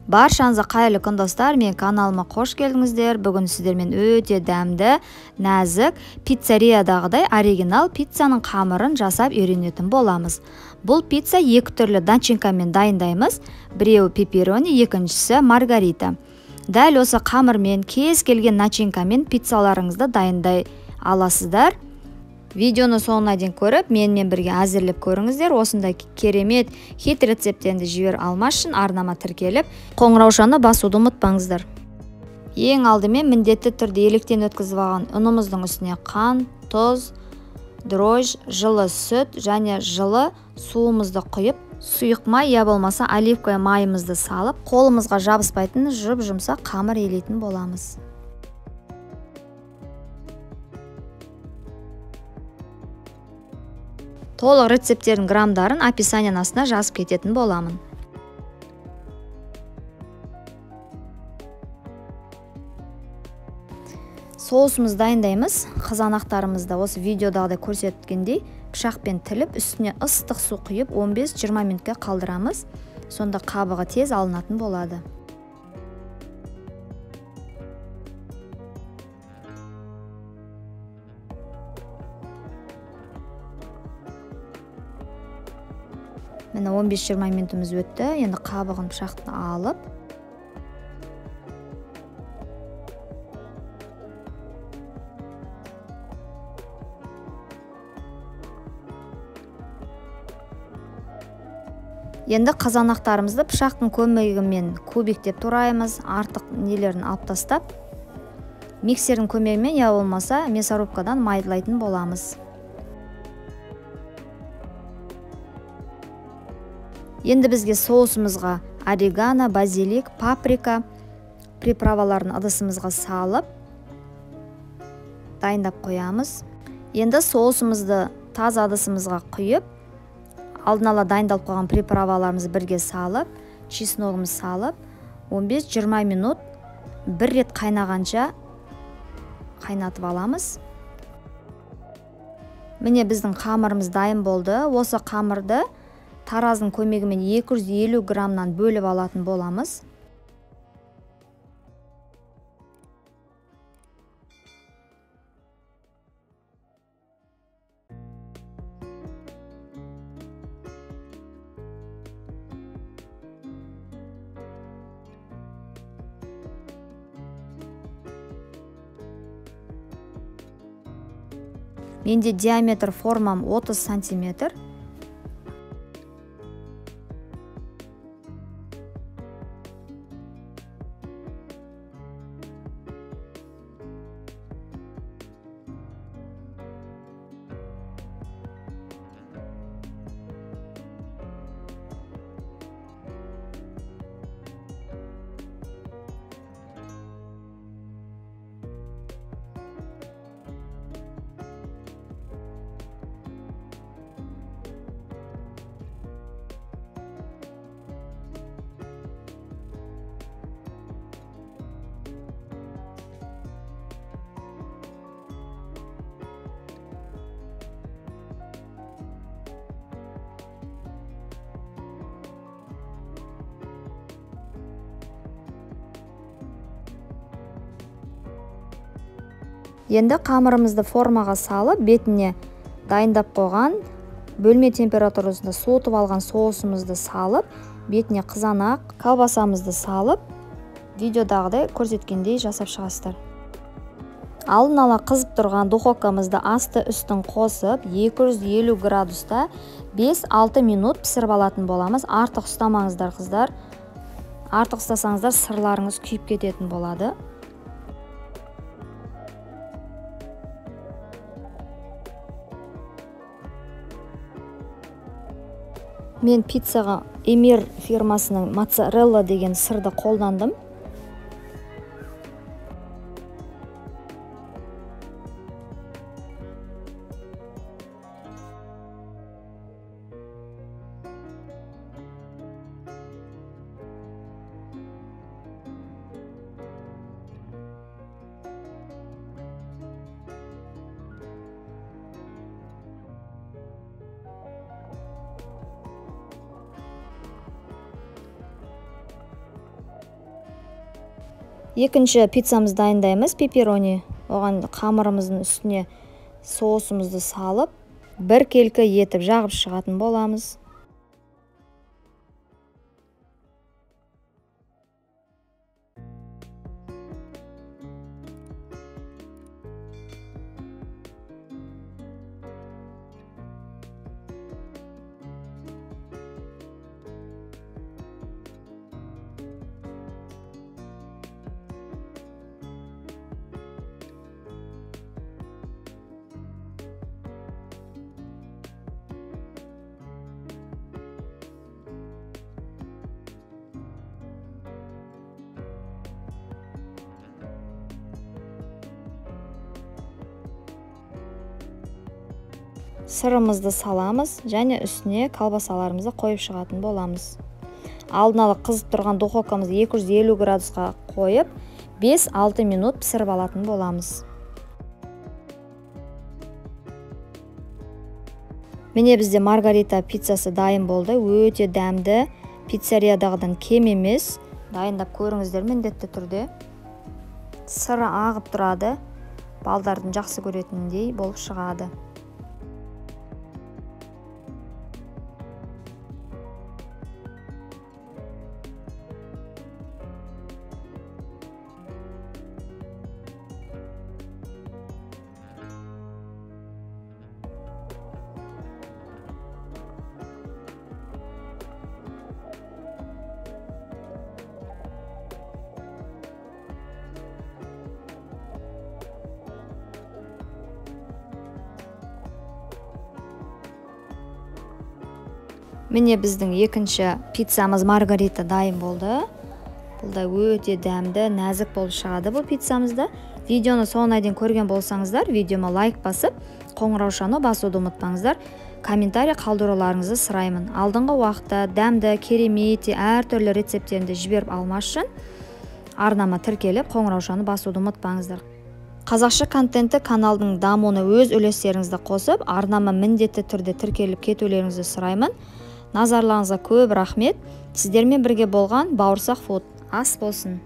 Баршаңызға қайырлы күн достар, мен каналыма қош келдіңіздер. Бүгін сіздермен өте дәмді, нәзік, пиццериядағыдай оригинал пиццаның қамырын жасап үйренетін боламыз. Бұл пицца екі түрлі начинкамен дайындаймыз. Біреуі пепперони, екіншісі маргарита. Дәл осы қамырмен кез келген начинкамен пиццаларыңызды дайындай аласыздар. Видеоны соңына дейін көріп, менімен бірге әзірлеп көріңіздер. Осындай керемет хит рецепттерді жібер алмас үшін арнама тіркеліп, қоңыраушаны басуды ұмытпаңыздар. Ең алдымен міндетті түрде електен өткізіп алған ұнымыздың үстіне қант, тұз, дрожж, жылы сүт және жылы суымызды құйып, сұйық май я болмаса оливковый майымызды салып, қолымызға жабыспайтын жұп-жұмсақ қамыр елейтін боламыз. Толық рецепттердің граммдарын описанияның астына жазып кететін боламын. Соусымызды дайындаймыз. Қызанақтарымызды осы видеодағыдай көрсеткендей пышақпен тіліп, үстіне ыстық су құйып 15-20 минутқа қалдырамыз. Сонда қабығы тез алынатын болады. Міне 15-20 минутымыз өтті. Енді қабығын пышақтан алып, енді қызанақтарымызды пышақтың көмегімен кубиктеп тураймыз. Артық нелерін алып тастап, миксердің көмегімен я болмаса мясорубкадан майдалайтын боламыз. Енді бізге соусымызға орегано, базилик, паприка приправаларын ыдысымызға салып дайындап қоямыз. Енді соусымызды таза ыдысымызға құйып, алдын ала дайындалып қойған приправаларымызды бірге салып, чесногымызды салып, 15-20 минут бір рет қайнағанша қайнатып аламыз. Міне біздің қамырымыз дайын болды. Осы қамырды тараздың көмегімен 250 граммнан бөліп алатын боламыз. Менде диаметр формам 30 сантиметр. Енді қамырымызды формаға салып, бетіне дайындап қойған бөлме температурасында суытып алған соусымызды салып, бетіне қызанақ, колбасамызды салып, видеодағыдай көрсеткендей жасап шығасыздар. Алдын ала қызып тұрған духовкамызды асты үстін қосып, 250 градуста 5-6 минут пісіріп алатын боламыз. Артық ұстамаңыздар қыздар. Артық ұстасаңыздар сырларыңыз күйіп кететін болады. Мен пиццаға Эмир фирмасының моцарелла деген сырды қолдандым. Екінші пиццамызды дайындаймыз, пепперони. Оған қамырымыздың үстіне соусымызды салып, бір келкі етіп жағып шығатын боламыз. Сырымызды саламыз және үстіне колбасаларымызды қойып шығатын боламыз. Алдын ала қызып тұрған духовкамызды 250 градусқа қойып, 5-6 минут пісіріп алатын боламыз. Міне бізде маргарита пиццасы дайын болды. Өте дәмді, пиццериядағыдан кем емес. Дайындап көріңіздер міндетті түрде. Сыры ағып тұрады. Балдардың жақсы көретіндей болып шығады. Міне біздің екінші пиццамыз маргарита дайын болды. Бұл да өте дәмді, нәзік болып шығады бұл пиццамызды. Видеоны соңына дейін көрген болсаңыздар, видеома лайк басып, қоңыраушаны басуды ұмытпаңыздар. Комментарий қалдыруларыңызды сұраймын. Алдыңғы уақытта дәмді, керемет, әртүрлі рецепттерді жіберіп алмас үшін арнама тіркеліп, қоңыраушаны басуды ұмытпаңыздар. Қазақша контенті каналдың дамуына өз үлестеріңізді қосып, арнама міндетті түрде тіркеліп кетулеріңізді сұраймын. Назарларыңызға көп рахмет. Сіздермен бірге болған Бауырсақ Фуд ас болсын.